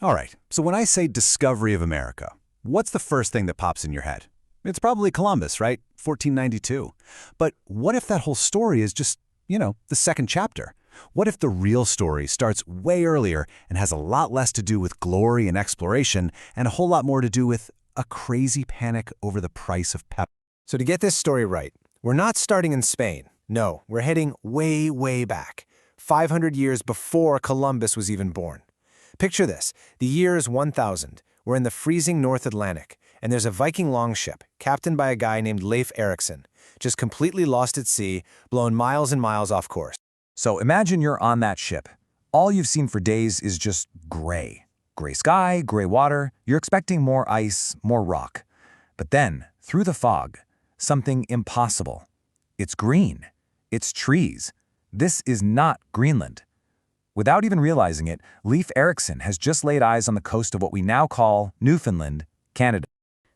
All right, so when I say discovery of America, what's the first thing that pops in your head? It's probably Columbus, right? 1492. But what if that whole story is just, the second chapter? What if the real story starts way earlier and has a lot less to do with glory and exploration and a whole lot more to do with a crazy panic over the price of pepper? So to get this story right, we're not starting in Spain. No, we're heading way, way back, 500 years before Columbus was even born. Picture this. The year is 1000. We're in the freezing North Atlantic, and there's a Viking longship, captained by a guy named Leif Erikson, just completely lost at sea, blown miles and miles off course. So imagine you're on that ship. All you've seen for days is just gray. Gray sky, gray water. You're expecting more ice, more rock. But then, through the fog, something impossible. It's green. It's trees. This is not Greenland. Without even realizing it, Leif Erikson has just laid eyes on the coast of what we now call Newfoundland, Canada.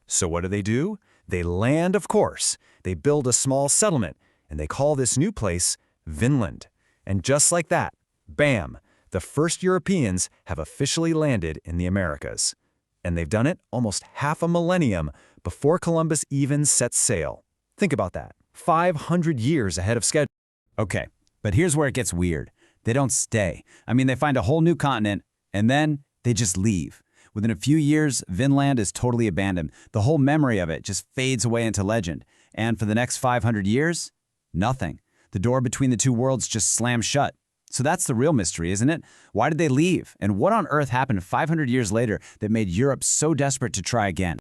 So what do? They land, of course. They build a small settlement, and they call this new place Vinland. And just like that, bam, the first Europeans have officially landed in the Americas. And they've done it almost half a millennium before Columbus even set sail. Think about that, 500 years ahead of schedule. Okay, but here's where it gets weird. They don't stay. They find a whole new continent, and then they just leave. Within a few years, Vinland is totally abandoned. The whole memory of it just fades away into legend. And for the next 500 years, nothing. The door between the two worlds just slams shut. So that's the real mystery, isn't it? Why did they leave? And what on earth happened 500 years later that made Europe so desperate to try again?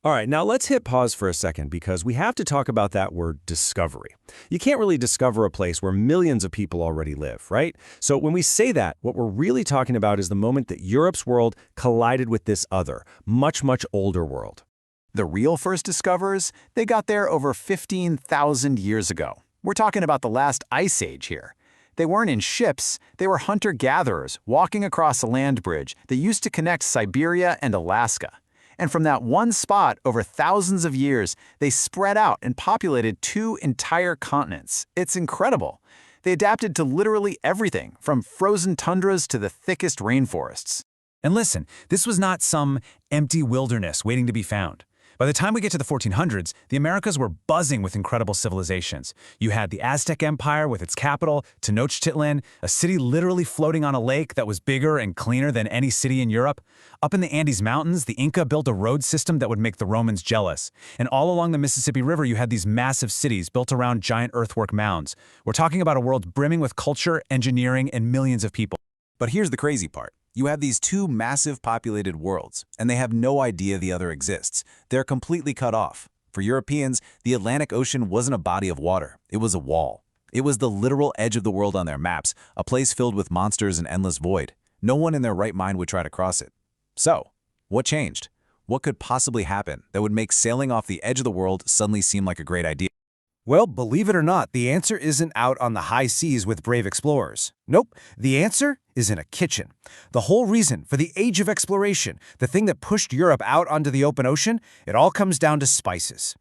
All right, now let's hit pause for a second because we have to talk about that word discovery. You can't really discover a place where millions of people already live, right? So when we say that, what we're really talking about is the moment that Europe's world collided with this other, much, much older world. The real first discoverers, they got there over 15,000 years ago. We're talking about the last ice age here. They weren't in ships, they were hunter-gatherers walking across a land bridge that used to connect Siberia and Alaska. And from that one spot over thousands of years, they spread out and populated 2 entire continents. It's incredible. They adapted to literally everything, from frozen tundras to the thickest rainforests. And listen, this was not some empty wilderness waiting to be found. By the time we get to the 1400s, the Americas were buzzing with incredible civilizations. You had the Aztec Empire with its capital, Tenochtitlan, a city literally floating on a lake that was bigger and cleaner than any city in Europe. Up in the Andes Mountains, the Inca built a road system that would make the Romans jealous. And all along the Mississippi River, you had these massive cities built around giant earthwork mounds. We're talking about a world brimming with culture, engineering, and millions of people. But here's the crazy part. You have these 2 massive populated worlds, and they have no idea the other exists. They're completely cut off. For Europeans, the Atlantic Ocean wasn't a body of water. It was a wall. It was the literal edge of the world on their maps, a place filled with monsters and endless void. No one in their right mind would try to cross it. So, what changed? What could possibly happen that would make sailing off the edge of the world suddenly seem like a great idea? Well, believe it or not, the answer isn't out on the high seas with brave explorers. Nope, the answer is in a kitchen. The whole reason for the age of exploration, the thing that pushed Europe out onto the open ocean, it all comes down to spices.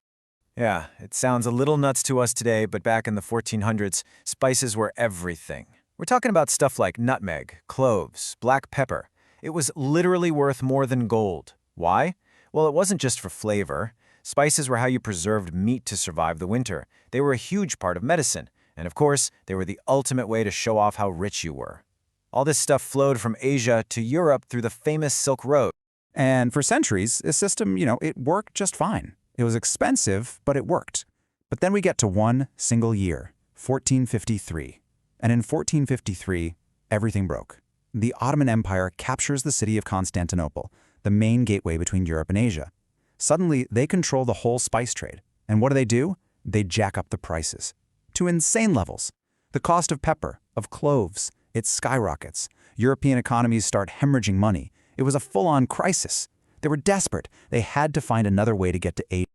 Yeah, it sounds a little nuts to us today, but back in the 1400s, spices were everything. We're talking about stuff like nutmeg, cloves, black pepper. It was literally worth more than gold. Why? Well, it wasn't just for flavor. Spices were how you preserved meat to survive the winter. They were a huge part of medicine. And of course, they were the ultimate way to show off how rich you were. All this stuff flowed from Asia to Europe through the famous Silk Road. And for centuries, this system, it worked just fine. It was expensive, but it worked. But then we get to one single year, 1453. And in 1453, everything broke. The Ottoman Empire captures the city of Constantinople, the main gateway between Europe and Asia. Suddenly, they control the whole spice trade. And what do? They jack up the prices to insane levels. The cost of pepper, of cloves, it skyrockets. European economies start hemorrhaging money. It was a full-on crisis. They were desperate. They had to find another way to get to Asia.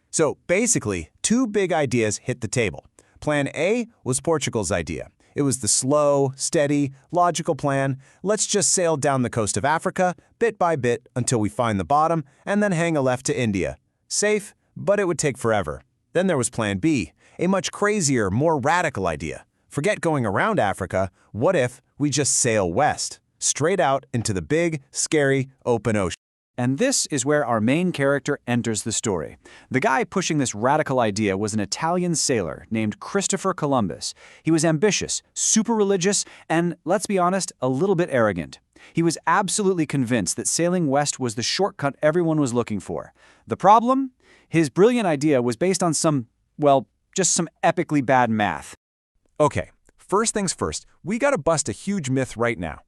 So basically, 2 big ideas hit the table. Plan A was Portugal's idea. It was the slow, steady, logical plan. Let's just sail down the coast of Africa, bit by bit, until we find the bottom, and then hang a left to India. Safe, but it would take forever. Then there was Plan B, a much crazier, more radical idea. Forget going around Africa, what if we just sail west? straight out into the big, scary, open ocean. And this is where our main character enters the story. The guy pushing this radical idea was an Italian sailor named Christopher Columbus. He was ambitious, super religious, and, let's be honest, a little bit arrogant. He was absolutely convinced that sailing west was the shortcut everyone was looking for. The problem? His brilliant idea was based on just some epically bad math. Okay, first things first, we gotta bust a huge myth right now.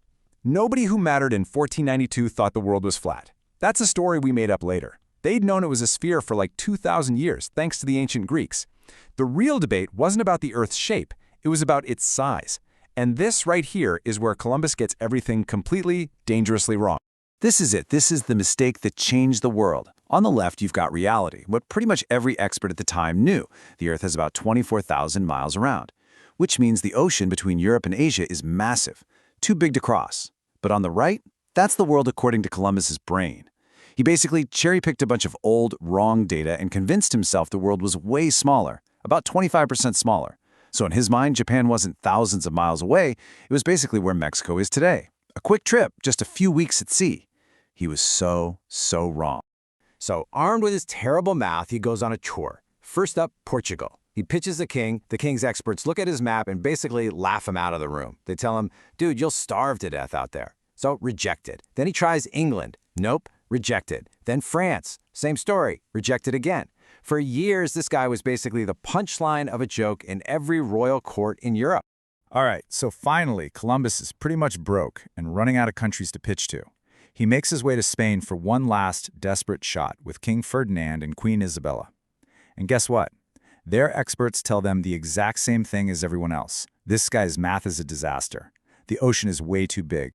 Nobody who mattered in 1492 thought the world was flat. That's a story we made up later. They'd known it was a sphere for like 2,000 years, thanks to the ancient Greeks. The real debate wasn't about the Earth's shape, it was about its size. And this right here is where Columbus gets everything completely, dangerously wrong. This is it. This is the mistake that changed the world. On the left, you've got reality, what pretty much every expert at the time knew. The Earth has about 24,000 miles around, which means the ocean between Europe and Asia is massive, too big to cross. But on the right, that's the world according to Columbus's brain. He basically cherry-picked a bunch of old, wrong data and convinced himself the world was way smaller, about 25% smaller. So in his mind, Japan wasn't thousands of miles away, it was basically where Mexico is today. A quick trip, just a few weeks at sea. He was so wrong. So, armed with his terrible math, he goes on a tour. First up, Portugal. He pitches the king. The king's experts look at his map and basically laugh him out of the room. They tell him, dude, you'll starve to death out there. So, rejected. Then he tries England. Nope, rejected. Then France. Same story, rejected again. For years, this guy was basically the punchline of a joke in every royal court in Europe. All right, so finally, Columbus is pretty much broke and running out of countries to pitch to. He makes his way to Spain for one last desperate shot with King Ferdinand and Queen Isabella. And guess what? Their experts tell them the exact same thing as everyone else. This guy's math is a disaster. The ocean is way too big.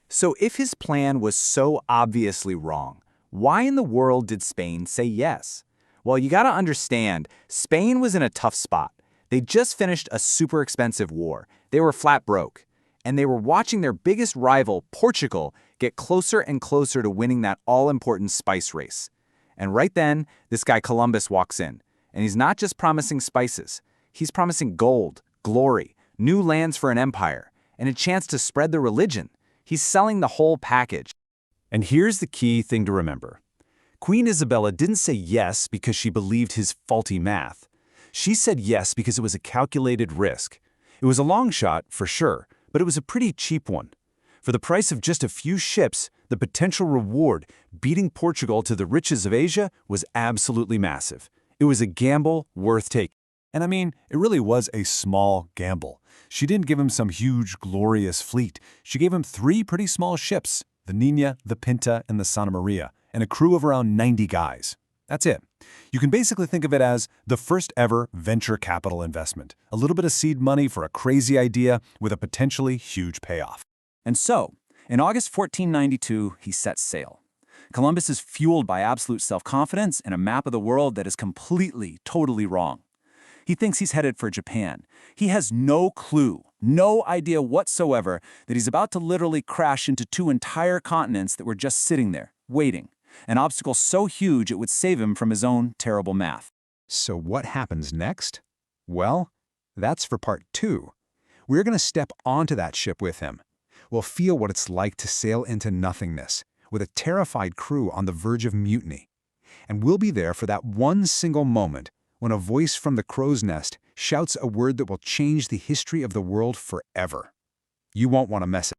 So if his plan was so obviously wrong, why in the world did Spain say yes? Well, you gotta understand, Spain was in a tough spot. They just finished a super expensive war. They were flat broke. And they were watching their biggest rival, Portugal, get closer and closer to winning that all-important spice race. And right then, this guy Columbus walks in. And he's not just promising spices. He's promising gold, glory, new lands for an empire, and a chance to spread the religion. He's selling the whole package. And here's the key thing to remember. Queen Isabella didn't say yes because she believed his faulty math. She said yes because it was a calculated risk. It was a long shot, for sure, but it was a pretty cheap one. For the price of just a few ships, the potential reward, beating Portugal to the riches of Asia, was absolutely massive. It was a gamble worth taking. And I mean, it really was a small gamble. She didn't give him some huge, glorious fleet. She gave him 3 pretty small ships, the Nina, the Pinta, and the Santa Maria, and a crew of around 90 guys. That's it. You can basically think of it as the first ever venture capital investment. A little bit of seed money for a crazy idea with a potentially huge payoff. And so, in August 1492, he sets sail. Columbus is fueled by absolute self-confidence and a map of the world that is completely, totally wrong. He thinks he's headed for Japan. He has no clue, no idea whatsoever that he's about to literally crash into 2 entire continents that were just sitting there, waiting. An obstacle so huge it would save him from his own terrible math. So what happens next? Well, that's for part 2. We're going to step onto that ship with him. We'll feel what it's like to sail into nothingness, with a terrified crew on the verge of mutiny. And we'll be there for that one single moment when a voice from the crow's nest shouts a word that will change the history of the world forever. You won't want to miss it.